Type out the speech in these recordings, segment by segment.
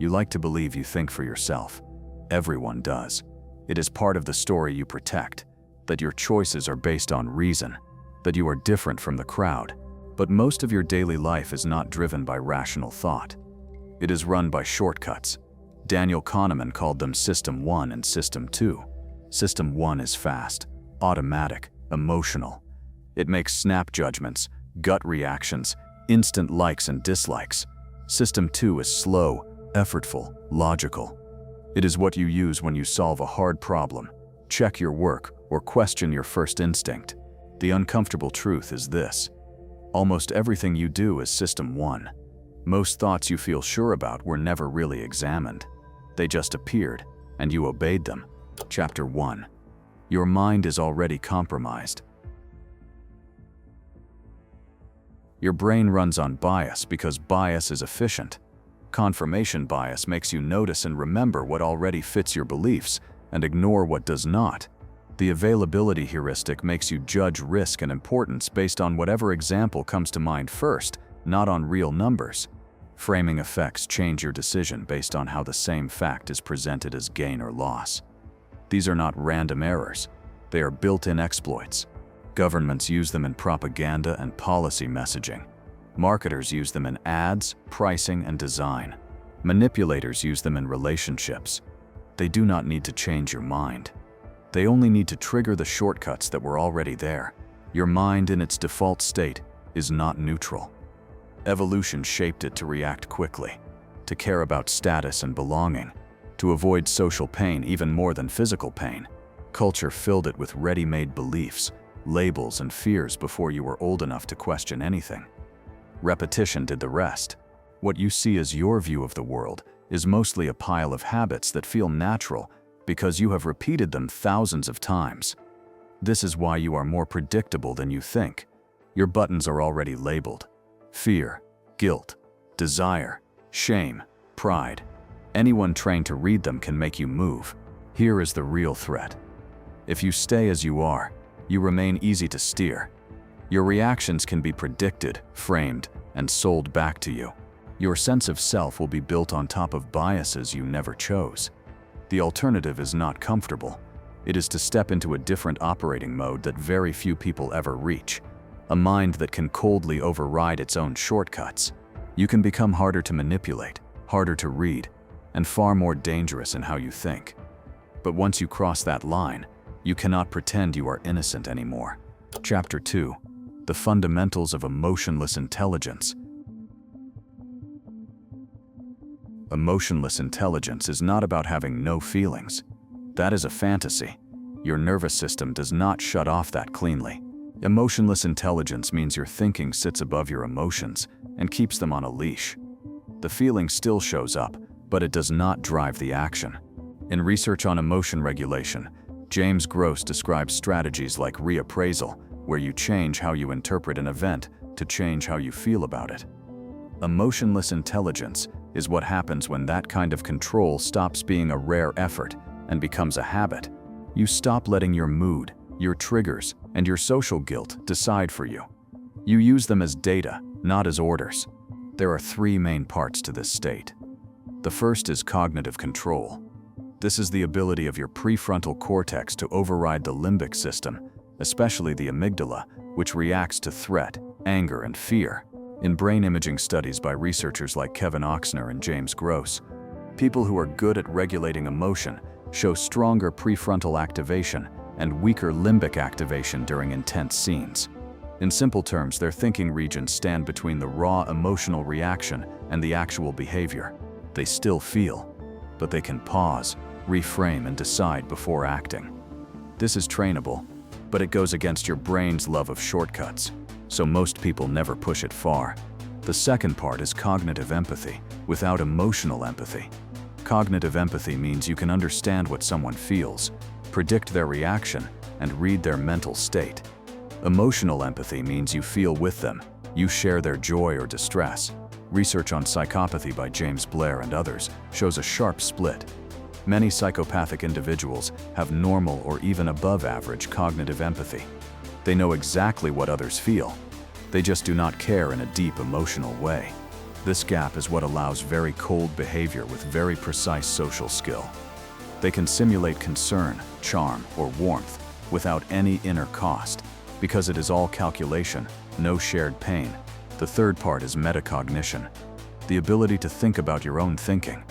You like to believe you think for yourself. Everyone does. It is part of the story you protect, that your choices are based on reason, that you are different from the crowd. But most of your daily life is not driven by rational thought. It is run by shortcuts. Daniel Kahneman called them System 1 and System 2. System 1 is fast, automatic, emotional. It makes snap judgments, gut reactions, instant likes and dislikes. System 2 is slow, effortful, logical. It is what you use when you solve a hard problem, check your work, or question your first instinct. The uncomfortable truth is this: almost everything you do is System 1. Most thoughts you feel sure about were never really examined. They just appeared, and you obeyed them. Chapter 1. Your mind is already compromised. Your brain runs on bias because bias is efficient. Confirmation bias makes you notice and remember what already fits your beliefs and ignore what does not. The availability heuristic makes you judge risk and importance based on whatever example comes to mind first, not on real numbers. Framing effects change your decision based on how the same fact is presented as gain or loss. These are not random errors. They are built-in exploits. Governments use them in propaganda and policy messaging. Marketers use them in ads, pricing, and design. Manipulators use them in relationships. They do not need to change your mind. They only need to trigger the shortcuts that were already there. Your mind in its default state is not neutral. Evolution shaped it to react quickly, to care about status and belonging, to avoid social pain even more than physical pain. Culture filled it with ready-made beliefs, labels, and fears before you were old enough to question anything. Repetition did the rest. What you see as your view of the world is mostly a pile of habits that feel natural because you have repeated them thousands of times. This is why you are more predictable than you think. Your buttons are already labeled: fear, guilt, desire, shame, pride. Anyone trained to read them can make you move. Here is the real threat. If you stay as you are, you remain easy to steer. Your reactions can be predicted, framed, and sold back to you. Your sense of self will be built on top of biases you never chose. The alternative is not comfortable. It is to step into a different operating mode that very few people ever reach. A mind that can coldly override its own shortcuts. You can become harder to manipulate, harder to read, and far more dangerous in how you think. But once you cross that line, you cannot pretend you are innocent anymore. Chapter 2. The fundamentals of emotionless intelligence. Emotionless intelligence is not about having no feelings. That is a fantasy. Your nervous system does not shut off that cleanly. Emotionless intelligence means your thinking sits above your emotions and keeps them on a leash. The feeling still shows up, but it does not drive the action. In research on emotion regulation, James Gross describes strategies like reappraisal, where you change how you interpret an event to change how you feel about it. Emotionless intelligence is what happens when that kind of control stops being a rare effort and becomes a habit. You stop letting your mood, your triggers, and your social guilt decide for you. You use them as data, not as orders. There are three main parts to this state. The first is cognitive control. This is the ability of your prefrontal cortex to override the limbic system, especially the amygdala, which reacts to threat, anger, and fear. In brain imaging studies by researchers like Kevin Oxner and James Gross, people who are good at regulating emotion show stronger prefrontal activation and weaker limbic activation during intense scenes. In simple terms, their thinking regions stand between the raw emotional reaction and the actual behavior. They still feel, but they can pause, reframe, and decide before acting. This is trainable, but it goes against your brain's love of shortcuts, so most people never push it far. The second part is cognitive empathy, without emotional empathy. Cognitive empathy means you can understand what someone feels, predict their reaction, and read their mental state. Emotional empathy means you feel with them, you share their joy or distress. Research on psychopathy by James Blair and others shows a sharp split. Many psychopathic individuals have normal or even above average cognitive empathy. They know exactly what others feel. They just do not care in a deep emotional way. This gap is what allows very cold behavior with very precise social skill. They can simulate concern, charm, or warmth without any inner cost, because it is all calculation, no shared pain. The third part is metacognition, the ability to think about your own thinking.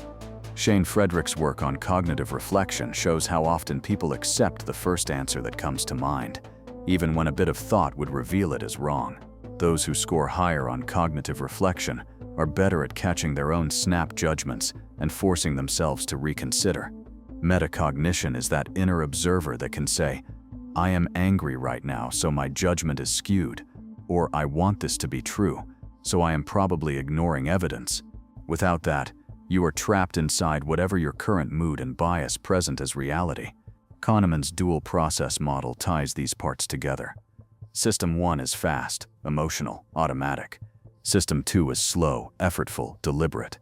Shane Frederick's work on cognitive reflection shows how often people accept the first answer that comes to mind, even when a bit of thought would reveal it as wrong. Those who score higher on cognitive reflection are better at catching their own snap judgments and forcing themselves to reconsider. Metacognition is that inner observer that can say, "I am angry right now, so my judgment is skewed," or "I want this to be true, so I am probably ignoring evidence." Without that, you are trapped inside whatever your current mood and bias present as reality. Kahneman's dual process model ties these parts together. System 1 is fast, emotional, automatic. System 2 is slow, effortful, deliberate.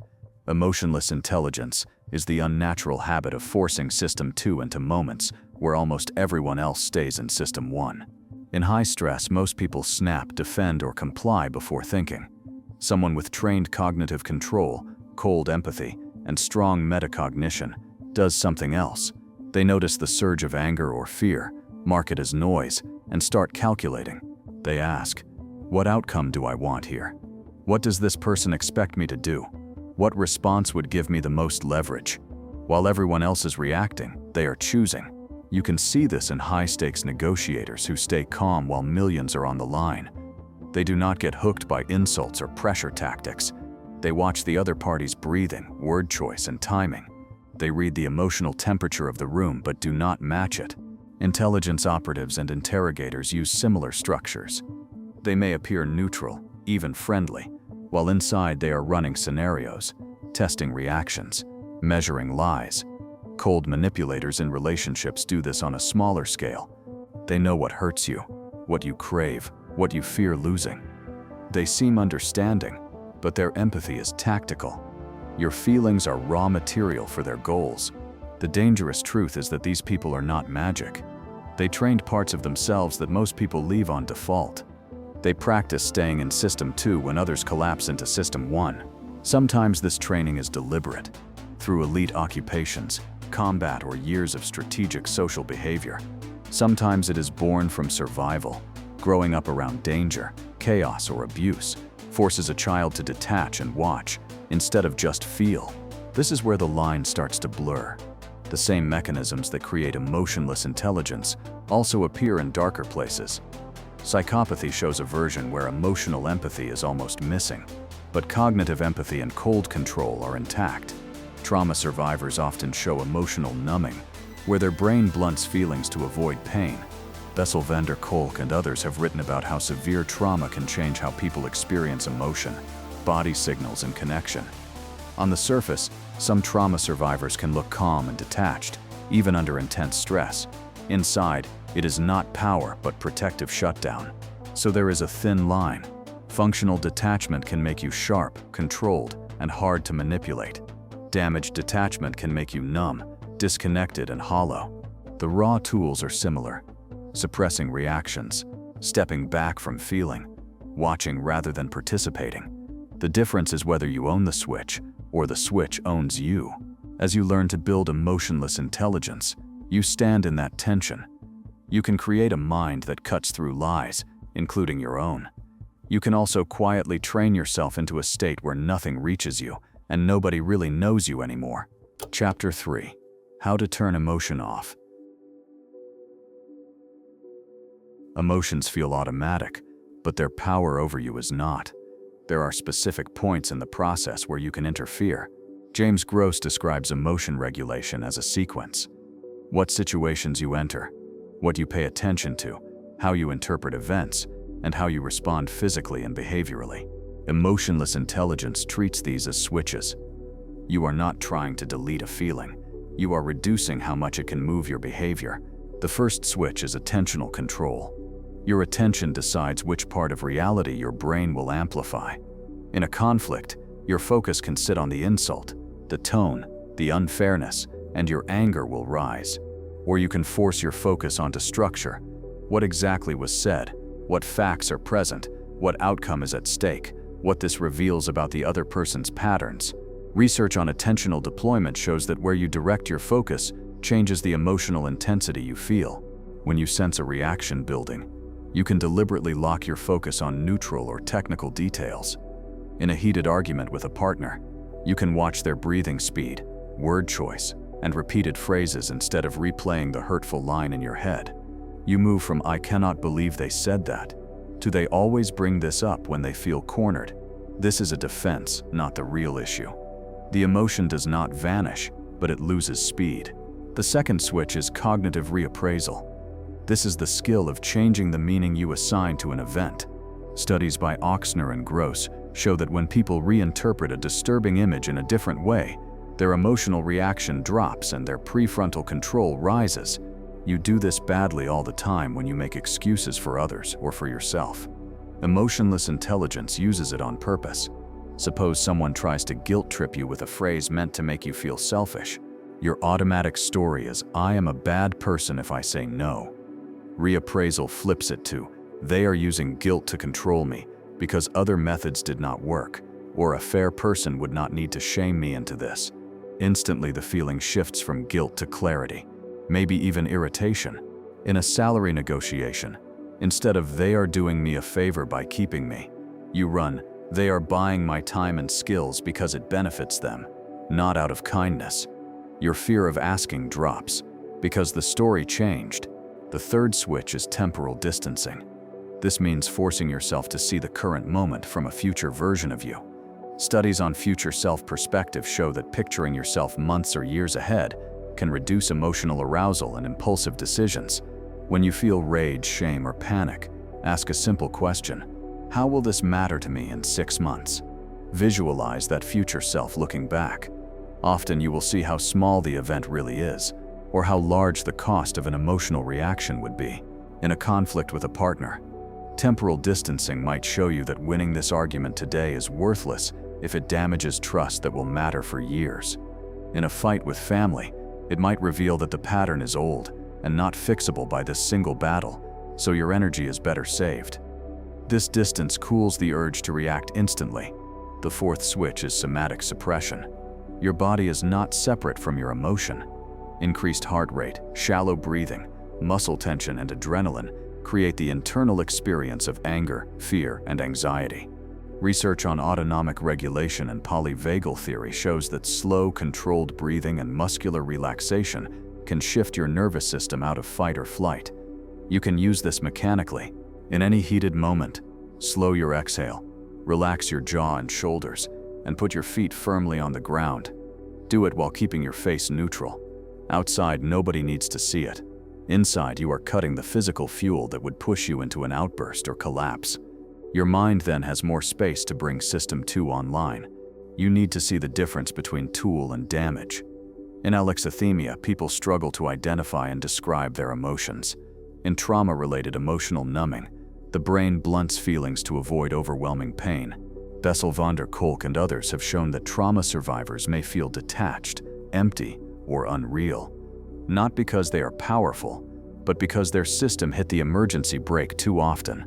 Emotionless intelligence is the unnatural habit of forcing System 2 into moments where almost everyone else stays in System 1. In high stress, most people snap, defend, or comply before thinking. Someone with trained cognitive control, cold empathy, and strong metacognition does something else. They notice the surge of anger or fear, mark it as noise, and start calculating. They ask, "What outcome do I want here? What does this person expect me to do? What response would give me the most leverage?" While everyone else is reacting, they are choosing. You can see this in high-stakes negotiators who stay calm while millions are on the line. They do not get hooked by insults or pressure tactics. They watch the other party's breathing, word choice, and timing. They read the emotional temperature of the room but do not match it. Intelligence operatives and interrogators use similar structures. They may appear neutral, even friendly, while inside they are running scenarios, testing reactions, measuring lies. Cold manipulators in relationships do this on a smaller scale. They know what hurts you, what you crave, what you fear losing. They seem understanding, but their empathy is tactical. Your feelings are raw material for their goals. The dangerous truth is that these people are not magic. They trained parts of themselves that most people leave on default. They practice staying in System 2 when others collapse into System 1. Sometimes this training is deliberate, through elite occupations, combat, or years of strategic social behavior. Sometimes it is born from survival. Growing up around danger, chaos, or abuse forces a child to detach and watch, instead of just feel. This is where the line starts to blur. The same mechanisms that create emotionless intelligence also appear in darker places. Psychopathy shows a version where emotional empathy is almost missing, but cognitive empathy and cold control are intact. Trauma survivors often show emotional numbing, where their brain blunts feelings to avoid pain. Bessel van der Kolk and others have written about how severe trauma can change how people experience emotion, body signals, and connection. On the surface, some trauma survivors can look calm and detached, even under intense stress. Inside, it is not power but protective shutdown. So there is a thin line. Functional detachment can make you sharp, controlled, and hard to manipulate. Damaged detachment can make you numb, disconnected, and hollow. The raw tools are similar: suppressing reactions, stepping back from feeling, watching rather than participating. The difference is whether you own the switch or the switch owns you. As you learn to build emotionless intelligence, you stand in that tension. You can create a mind that cuts through lies, including your own. You can also quietly train yourself into a state where nothing reaches you and nobody really knows you anymore. Chapter 3: How to Turn Emotion Off. Emotions feel automatic, but their power over you is not. There are specific points in the process where you can interfere. James Gross describes emotion regulation as a sequence: what situations you enter, what you pay attention to, how you interpret events, and how you respond physically and behaviorally. Emotionless intelligence treats these as switches. You are not trying to delete a feeling. You are reducing how much it can move your behavior. The first switch is attentional control. Your attention decides which part of reality your brain will amplify. In a conflict, your focus can sit on the insult, the tone, the unfairness, and your anger will rise. Or you can force your focus onto structure: what exactly was said, what facts are present, what outcome is at stake. what this reveals about the other person's patterns. Research on attentional deployment shows that where you direct your focus changes the emotional intensity you feel. When you sense a reaction building, you can deliberately lock your focus on neutral or technical details. In a heated argument with a partner, you can watch their breathing speed, word choice, and repeated phrases instead of replaying the hurtful line in your head. You move from "I cannot believe they said that" to "they always bring this up when they feel cornered." This is a defense, not the real issue. The emotion does not vanish, but it loses speed. The second switch is cognitive reappraisal. This is the skill of changing the meaning you assign to an event. Studies by Ochsner and Gross show that when people reinterpret a disturbing image in a different way, their emotional reaction drops and their prefrontal control rises. You do this badly all the time when you make excuses for others or for yourself. Emotionless intelligence uses it on purpose. Suppose someone tries to guilt trip you with a phrase meant to make you feel selfish. Your automatic story is, "I am a bad person if I say no." Reappraisal flips it to, "They are using guilt to control me because other methods did not work, or a fair person would not need to shame me into this." Instantly the feeling shifts from guilt to clarity, maybe even irritation. In a salary negotiation, instead of "they are doing me a favor by keeping me," you run, "they are buying my time and skills because it benefits them, not out of kindness." Your fear of asking drops because the story changed. The third switch is temporal distancing. This means forcing yourself to see the current moment from a future version of you. Studies on future self perspective show that picturing yourself months or years ahead can reduce emotional arousal and impulsive decisions. When you feel rage, shame, or panic, ask a simple question: how will this matter to me in 6 months? Visualize that future self looking back. Often you will see how small the event really is, or how large the cost of an emotional reaction would be. In a conflict with a partner, temporal distancing might show you that winning this argument today is worthless if it damages trust that will matter for years. In a fight with family, it might reveal that the pattern is old and not fixable by this single battle, so your energy is better saved. This distance cools the urge to react instantly. The fourth switch is somatic suppression. Your body is not separate from your emotion. Increased heart rate, shallow breathing, muscle tension, and adrenaline create the internal experience of anger, fear, and anxiety. Research on autonomic regulation and polyvagal theory shows that slow, controlled breathing and muscular relaxation can shift your nervous system out of fight or flight. You can use this mechanically. In any heated moment, slow your exhale, relax your jaw and shoulders, and put your feet firmly on the ground. Do it while keeping your face neutral. Outside, nobody needs to see it. Inside, you are cutting the physical fuel that would push you into an outburst or collapse. Your mind then has more space to bring System 2 online. You need to see the difference between tool and damage. In alexithymia, people struggle to identify and describe their emotions. In trauma-related emotional numbing, the brain blunts feelings to avoid overwhelming pain. Bessel van der Kolk and others have shown that trauma survivors may feel detached, empty, or unreal. Not because they are powerful, but because their system hit the emergency brake too often.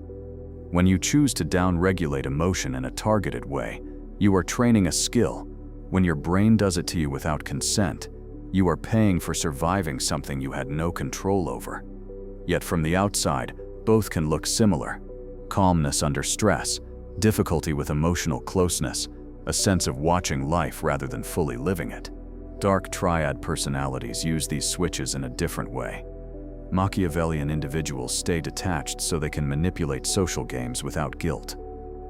When you choose to down-regulate emotion in a targeted way, you are training a skill. When your brain does it to you without consent, you are paying for surviving something you had no control over. Yet from the outside, both can look similar. Calmness under stress, difficulty with emotional closeness, a sense of watching life rather than fully living it. Dark triad personalities use these switches in a different way. Machiavellian individuals stay detached so they can manipulate social games without guilt.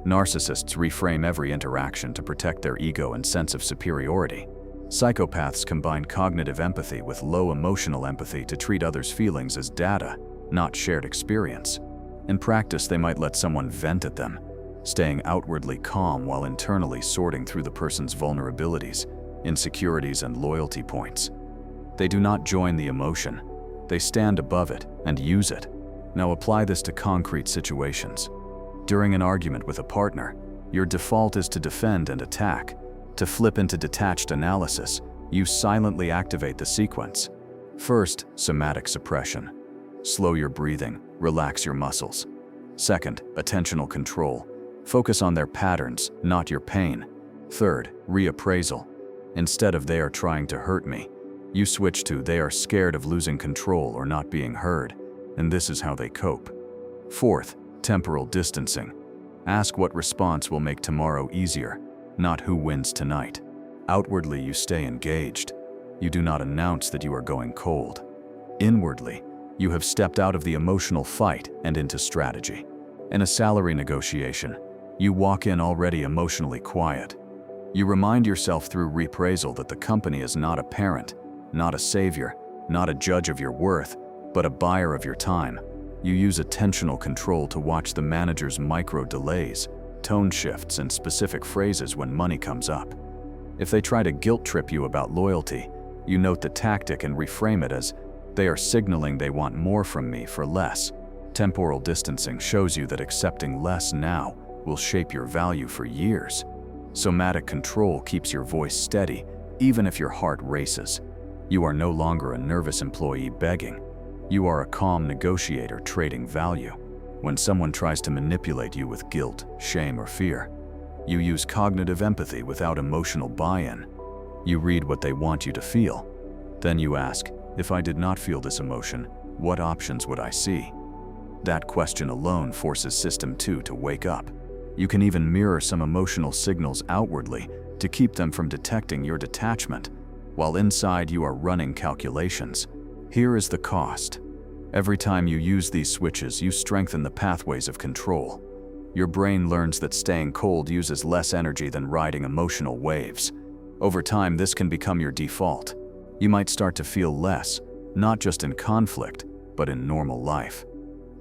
Narcissists reframe every interaction to protect their ego and sense of superiority. Psychopaths combine cognitive empathy with low emotional empathy to treat others' feelings as data, not shared experience. In practice, they might let someone vent at them, staying outwardly calm while internally sorting through the person's vulnerabilities, insecurities, and loyalty points. They do not join the emotion. They stand above it and use it. Now apply this to concrete situations. During an argument with a partner, your default is to defend and attack. To flip into detached analysis, you silently activate the sequence. First, somatic suppression. Slow your breathing, relax your muscles. Second, attentional control. Focus on their patterns, not your pain. Third, reappraisal. Instead of "they are trying to hurt me," you switch to "they are scared of losing control or not being heard, and this is how they cope." Fourth, temporal distancing. Ask what response will make tomorrow easier, not who wins tonight. Outwardly, you stay engaged. You do not announce that you are going cold. Inwardly, you have stepped out of the emotional fight and into strategy. In a salary negotiation, you walk in already emotionally quiet. You remind yourself through reappraisal that the company is not a parent, not a savior, not a judge of your worth, but a buyer of your time. You use attentional control to watch the manager's micro delays, tone shifts, and specific phrases when money comes up. If they try to guilt trip you about loyalty, you note the tactic and reframe it as, "They are signaling they want more from me for less." Temporal distancing shows you that accepting less now will shape your value for years. Somatic control keeps your voice steady, even if your heart races. You are no longer a nervous employee begging. You are a calm negotiator trading value. When someone tries to manipulate you with guilt, shame, or fear, you use cognitive empathy without emotional buy-in. You read what they want you to feel. Then you ask, "If I did not feel this emotion, what options would I see?" That question alone forces System 2 to wake up. You can even mirror some emotional signals outwardly to keep them from detecting your detachment, while inside you are running calculations. Here is the cost. Every time you use these switches, you strengthen the pathways of control. Your brain learns that staying cold uses less energy than riding emotional waves. Over time, this can become your default. You might start to feel less, not just in conflict, but in normal life.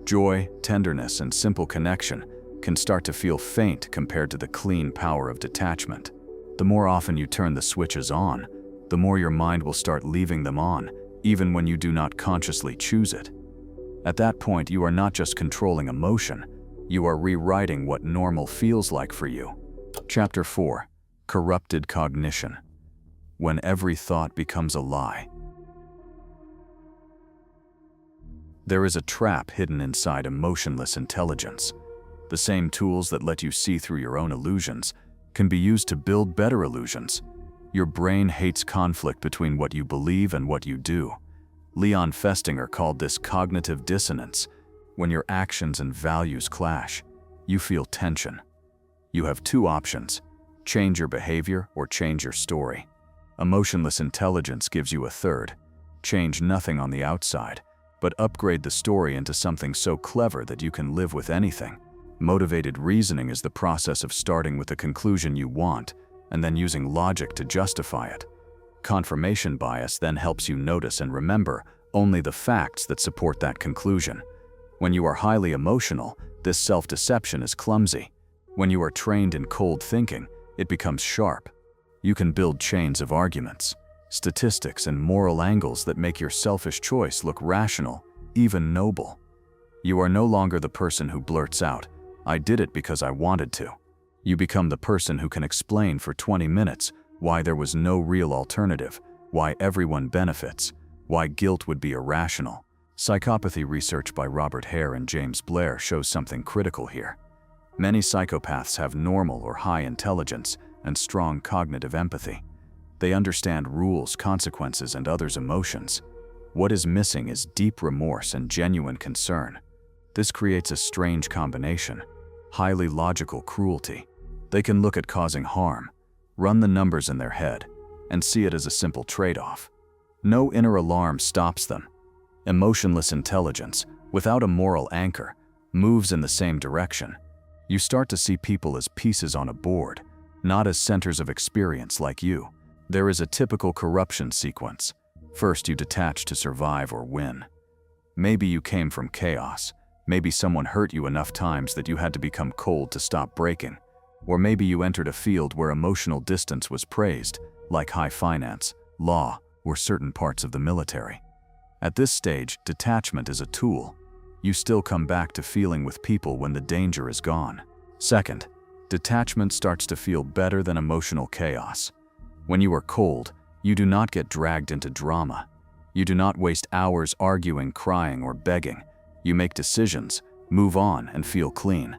Joy, tenderness, and simple connection can start to feel faint compared to the clean power of detachment. The more often you turn the switches on, the more your mind will start leaving them on, even when you do not consciously choose it. At that point, you are not just controlling emotion, you are rewriting what normal feels like for you. Chapter 4. Corrupted Cognition. When every thought becomes a lie. There is a trap hidden inside emotionless intelligence. The same tools that let you see through your own illusions can be used to build better illusions. Your brain hates conflict between what you believe and what you do. Leon Festinger called this cognitive dissonance. When your actions and values clash, you feel tension. You have two options: change your behavior or change your story. Emotionless intelligence gives you a third: change nothing on the outside, but upgrade the story into something so clever that you can live with anything. Motivated reasoning is the process of starting with the conclusion you want and then using logic to justify it. Confirmation bias then helps you notice and remember only the facts that support that conclusion. When you are highly emotional, this self-deception is clumsy. When you are trained in cold thinking, it becomes sharp. You can build chains of arguments, statistics, and moral angles that make your selfish choice look rational, even noble. You are no longer the person who blurts out, "I did it because I wanted to." You become the person who can explain for 20 minutes why there was no real alternative, why everyone benefits, why guilt would be irrational. Psychopathy research by Robert Hare and James Blair shows something critical here. Many psychopaths have normal or high intelligence and strong cognitive empathy. They understand rules, consequences, and others' emotions. What is missing is deep remorse and genuine concern. This creates a strange combination: highly logical cruelty. They can look at causing harm, run the numbers in their head, and see it as a simple trade-off. No inner alarm stops them. Emotionless intelligence, without a moral anchor, moves in the same direction. You start to see people as pieces on a board, not as centers of experience like you. There is a typical corruption sequence. First, you detach to survive or win. Maybe you came from chaos. Maybe someone hurt you enough times that you had to become cold to stop breaking. Or maybe you entered a field where emotional distance was praised, like high finance, law, or certain parts of the military. At this stage, detachment is a tool. You still come back to feeling with people when the danger is gone. Second, detachment starts to feel better than emotional chaos. When you are cold, you do not get dragged into drama. You do not waste hours arguing, crying, or begging. You make decisions, move on, and feel clean.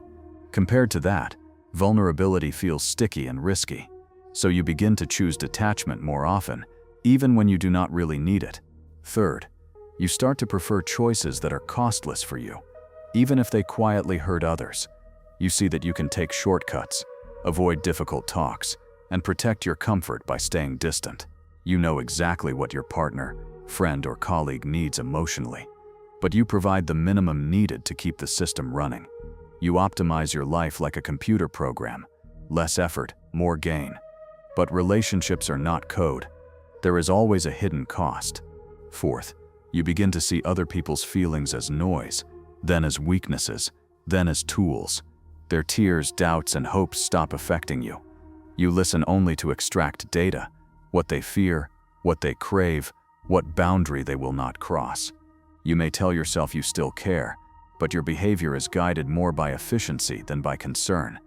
Compared to that, Vulnerability feels sticky and risky, so you begin to choose detachment more often, even when you do not really need it. Third, you start to prefer choices that are costless for you, even if they quietly hurt others. You see that you can take shortcuts, avoid difficult talks, and protect your comfort by staying distant. You know exactly what your partner, friend, or colleague needs emotionally, but you provide the minimum needed to keep the system running. You optimize your life like a computer program. Less effort, more gain. But relationships are not code. There is always a hidden cost. Fourth, you begin to see other people's feelings as noise, then as weaknesses, then as tools. Their tears, doubts, and hopes stop affecting you. You listen only to extract data, what they fear, what they crave, what boundary they will not cross. You may tell yourself you still care, but your behavior is guided more by efficiency than by concern.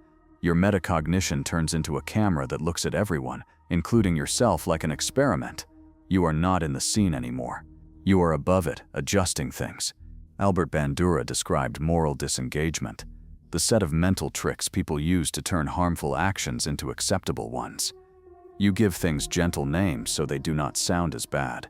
Your metacognition turns into a camera that looks at everyone, including yourself, like an experiment. You are not in the scene anymore. You are above it, adjusting things. Albert Bandura described moral disengagement, the set of mental tricks people use to turn harmful actions into acceptable ones. You give things gentle names so they do not sound as bad.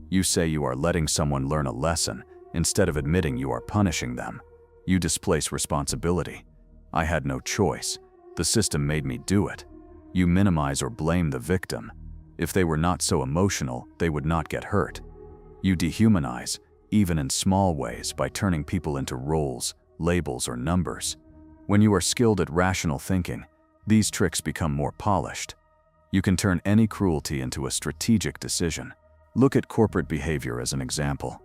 You say you are letting someone learn a lesson instead of admitting you are punishing them. You displace responsibility. I had no choice. The system made me do it. You minimize or blame the victim. If they were not so emotional, they would not get hurt. You dehumanize, even in small ways, by turning people into roles, labels, or numbers. When you are skilled at rational thinking, these tricks become more polished. You can turn any cruelty into a strategic decision. Look at corporate behavior as an example.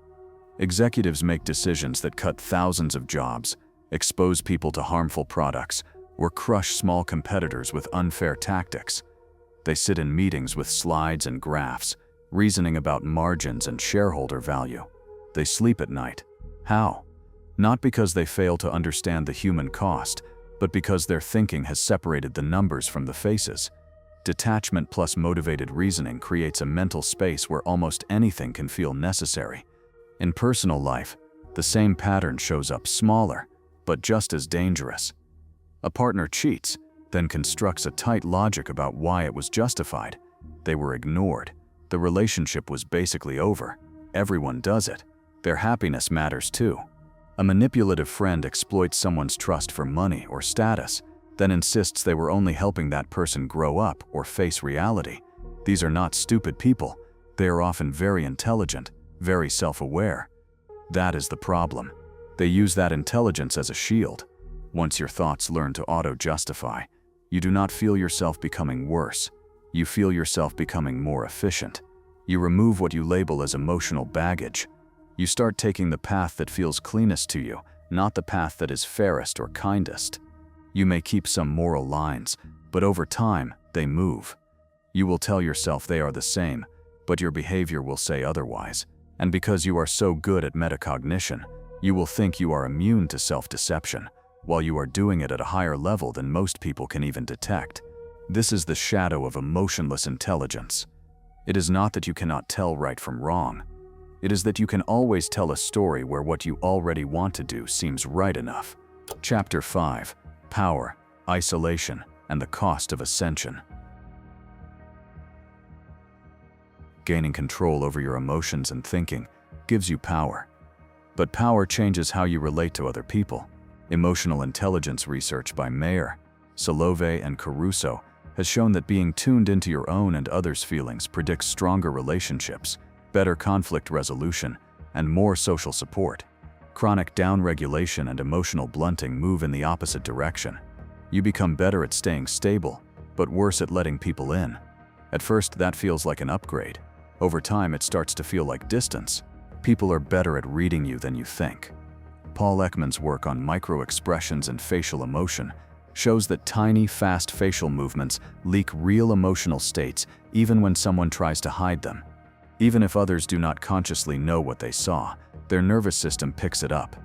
Executives make decisions that cut thousands of jobs, expose people to harmful products, or crush small competitors with unfair tactics. They sit in meetings with slides and graphs, reasoning about margins and shareholder value. They sleep at night. How? Not because they fail to understand the human cost, but because their thinking has separated the numbers from the faces. Detachment plus motivated reasoning creates a mental space where almost anything can feel necessary. In personal life, the same pattern shows up smaller, but just as dangerous. A partner cheats, then constructs a tight logic about why it was justified. They were ignored. The relationship was basically over. Everyone does it. Their happiness matters too. A manipulative friend exploits someone's trust for money or status, then insists they were only helping that person grow up or face reality. These are not stupid people. They are often very intelligent, very self-aware. That is the problem. They use that intelligence as a shield. Once your thoughts learn to auto-justify, you do not feel yourself becoming worse. You feel yourself becoming more efficient. You remove what you label as emotional baggage. You start taking the path that feels cleanest to you, not the path that is fairest or kindest. You may keep some moral lines, but over time, they move. You will tell yourself they are the same, but your behavior will say otherwise. And because you are so good at metacognition, you will think you are immune to self-deception, while you are doing it at a higher level than most people can even detect. This is the shadow of emotionless intelligence. It is not that you cannot tell right from wrong. It is that you can always tell a story where what you already want to do seems right enough. Chapter 5. Power, Isolation, and the Cost of Ascension. Gaining control over your emotions and thinking gives you power. But power changes how you relate to other people. Emotional intelligence research by Mayer, Solovey, and Caruso has shown that being tuned into your own and others' feelings predicts stronger relationships, better conflict resolution, and more social support. Chronic downregulation and emotional blunting move in the opposite direction. You become better at staying stable, but worse at letting people in. At first, that feels like an upgrade. Over time, it starts to feel like distance. People are better at reading you than you think. Paul Ekman's work on micro-expressions and facial emotion shows that tiny, fast facial movements leak real emotional states even when someone tries to hide them. Even if others do not consciously know what they saw, their nervous system picks it up.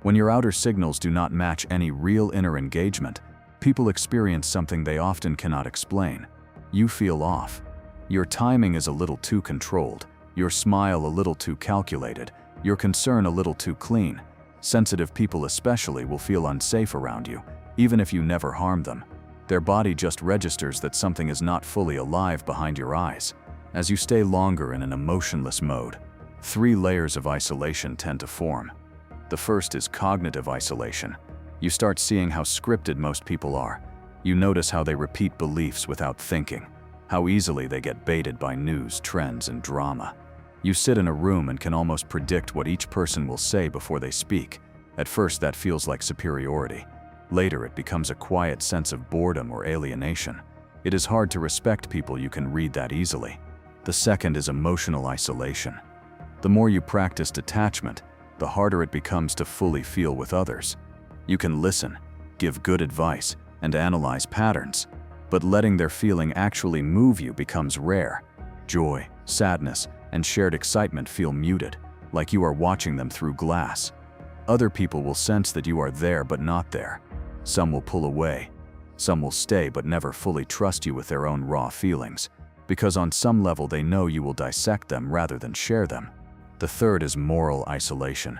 When your outer signals do not match any real inner engagement, people experience something they often cannot explain. You feel off. Your timing is a little too controlled, your smile a little too calculated, your concern a little too clean. Sensitive people especially will feel unsafe around you, even if you never harm them. Their body just registers that something is not fully alive behind your eyes. As you stay longer in an emotionless mode, 3 layers of isolation tend to form. The first is cognitive isolation. You start seeing how scripted most people are. You notice how they repeat beliefs without thinking, how easily they get baited by news, trends, and drama. You sit in a room and can almost predict what each person will say before they speak. At first, that feels like superiority. Later, it becomes a quiet sense of boredom or alienation. It is hard to respect people you can read that easily. The second is emotional isolation. The more you practice detachment, the harder it becomes to fully feel with others. You can listen, give good advice, and analyze patterns, but letting their feeling actually move you becomes rare. Joy, sadness, and shared excitement feel muted, like you are watching them through glass. Other people will sense that you are there but not there. Some will pull away. Some will stay but never fully trust you with their own raw feelings, because on some level they know you will dissect them rather than share them. The third is moral isolation.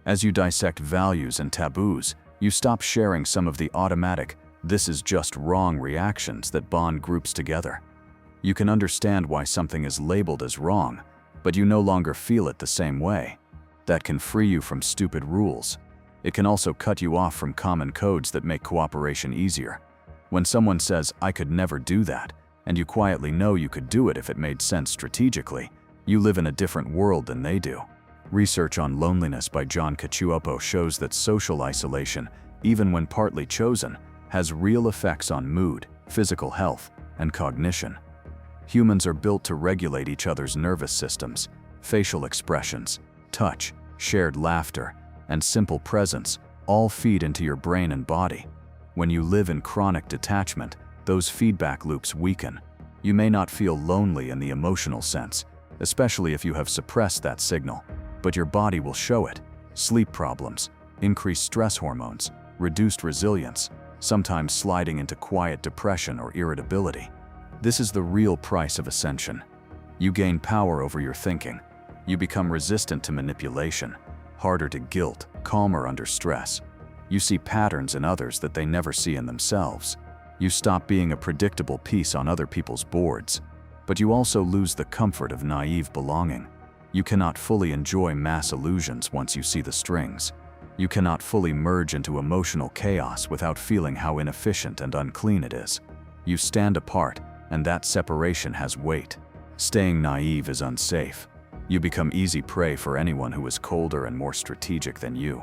As you dissect values and taboos, you stop sharing some of the automatic, "this is just wrong" reactions that bond groups together. You can understand why something is labeled as wrong, but you no longer feel it the same way. That can free you from stupid rules. It can also cut you off from common codes that make cooperation easier. When someone says, "I could never do that," and you quietly know you could do it if it made sense strategically, you live in a different world than they do. Research on loneliness by John Cacioppo shows that social isolation, even when partly chosen, has real effects on mood, physical health, and cognition. Humans are built to regulate each other's nervous systems. Facial expressions, touch, shared laughter, and simple presence all feed into your brain and body. When you live in chronic detachment, those feedback loops weaken. You may not feel lonely in the emotional sense, especially if you have suppressed that signal, but your body will show it. Sleep problems, increased stress hormones, reduced resilience, sometimes sliding into quiet depression or irritability. This is the real price of ascension. You gain power over your thinking. You become resistant to manipulation, harder to guilt, calmer under stress. You see patterns in others that they never see in themselves. You stop being a predictable piece on other people's boards, but you also lose the comfort of naive belonging. You cannot fully enjoy mass illusions once you see the strings. You cannot fully merge into emotional chaos without feeling how inefficient and unclean it is. You stand apart, and that separation has weight. Staying naive is unsafe. You become easy prey for anyone who is colder and more strategic than you.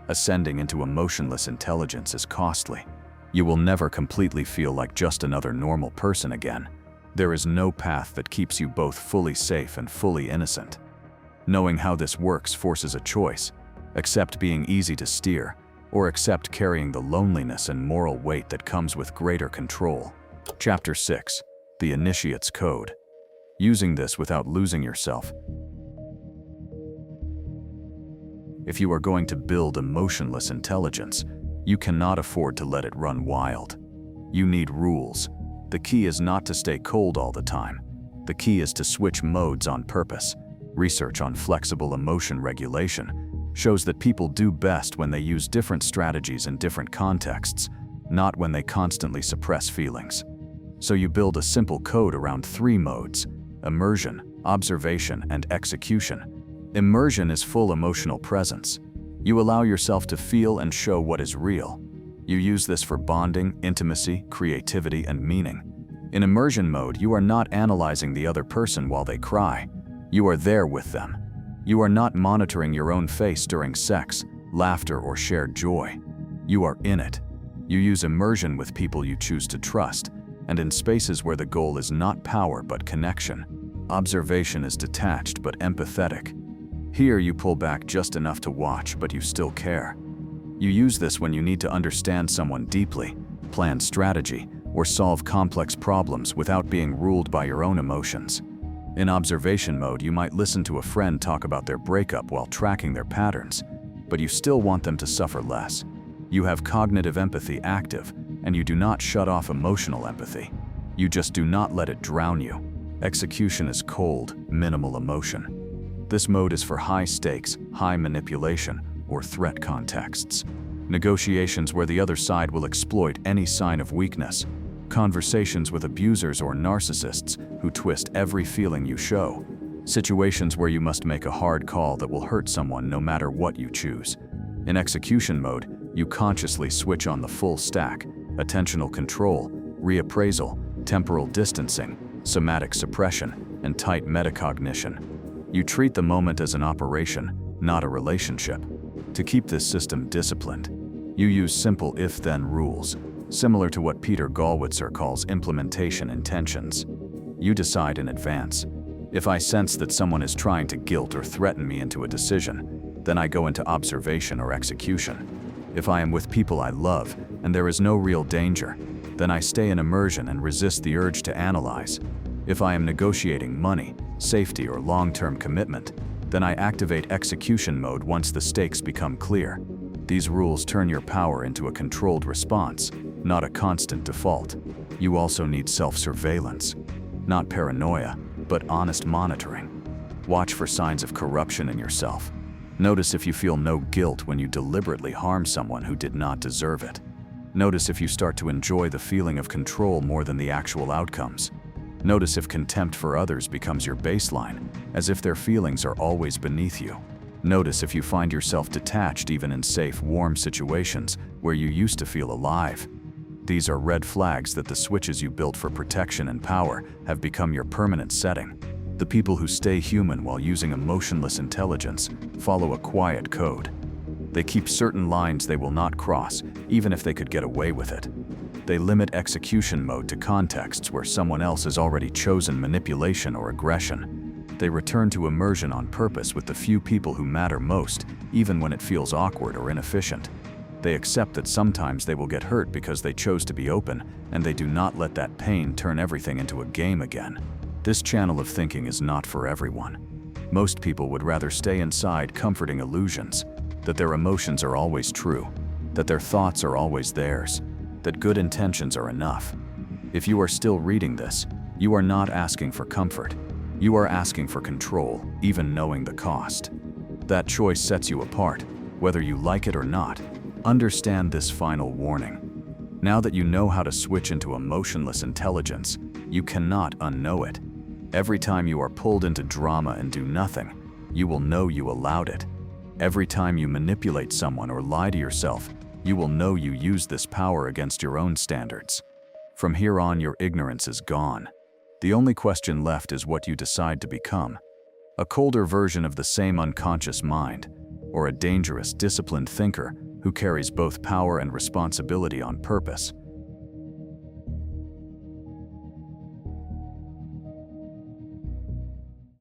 Ascending into emotionless intelligence is costly. You will never completely feel like just another normal person again. There is no path that keeps you both fully safe and fully innocent. Knowing how this works forces a choice. Accept being easy to steer, or accept carrying the loneliness and moral weight that comes with greater control. Chapter 6. The Initiate's Code. Using this without losing yourself. If you are going to build emotionless intelligence, you cannot afford to let it run wild. You need rules. The key is not to stay cold all the time. The key is to switch modes on purpose. Research on flexible emotion regulation shows that people do best when they use different strategies in different contexts, not when they constantly suppress feelings. So you build a simple code around 3 modes: immersion, observation, and execution. Immersion is full emotional presence. You allow yourself to feel and show what is real. You use this for bonding, intimacy, creativity, and meaning. In immersion mode, you are not analyzing the other person while they cry. You are there with them. You are not monitoring your own face during sex, laughter, or shared joy. You are in it. You use immersion with people you choose to trust, and in spaces where the goal is not power but connection. Observation is detached but empathetic. Here you pull back just enough to watch, but you still care. You use this when you need to understand someone deeply, plan strategy, or solve complex problems without being ruled by your own emotions. In observation mode, you might listen to a friend talk about their breakup while tracking their patterns, but you still want them to suffer less. You have cognitive empathy active, and you do not shut off emotional empathy. You just do not let it drown you. Execution is cold, minimal emotion. This mode is for high stakes, high manipulation, or threat contexts. Negotiations where the other side will exploit any sign of weakness. Conversations with abusers or narcissists who twist every feeling you show. Situations where you must make a hard call that will hurt someone no matter what you choose. In execution mode, you consciously switch on the full stack: attentional control, reappraisal, temporal distancing, somatic suppression, and tight metacognition. You treat the moment as an operation, not a relationship. To keep this system disciplined, you use simple if-then rules, similar to what Peter Gallwitzer calls implementation intentions. You decide in advance. If I sense that someone is trying to guilt or threaten me into a decision, then I go into observation or execution. If I am with people I love and there is no real danger, then I stay in immersion and resist the urge to analyze. If I am negotiating money, safety, or long-term commitment, then I activate execution mode once the stakes become clear. These rules turn your power into a controlled response, not a constant default. You also need self-surveillance. Not paranoia, but honest monitoring. Watch for signs of corruption in yourself. Notice if you feel no guilt when you deliberately harm someone who did not deserve it. Notice if you start to enjoy the feeling of control more than the actual outcomes. Notice if contempt for others becomes your baseline, as if their feelings are always beneath you. Notice if you find yourself detached even in safe, warm situations where you used to feel alive. These are red flags that the switches you built for protection and power have become your permanent setting. The people who stay human while using emotionless intelligence follow a quiet code. They keep certain lines they will not cross, even if they could get away with it. They limit execution mode to contexts where someone else has already chosen manipulation or aggression. They return to immersion on purpose with the few people who matter most, even when it feels awkward or inefficient. They accept that sometimes they will get hurt because they chose to be open, and they do not let that pain turn everything into a game again. This channel of thinking is not for everyone. Most people would rather stay inside comforting illusions, that their emotions are always true, that their thoughts are always theirs, that good intentions are enough. If you are still reading this, you are not asking for comfort. You are asking for control, even knowing the cost. That choice sets you apart, whether you like it or not. Understand this final warning. Now that you know how to switch into emotionless intelligence, you cannot unknow it. Every time you are pulled into drama and do nothing, you will know you allowed it. Every time you manipulate someone or lie to yourself, you will know you used this power against your own standards. From here on, your ignorance is gone. The only question left is what you decide to become. A colder version of the same unconscious mind, or a dangerous, disciplined thinker who carries both power and responsibility on purpose.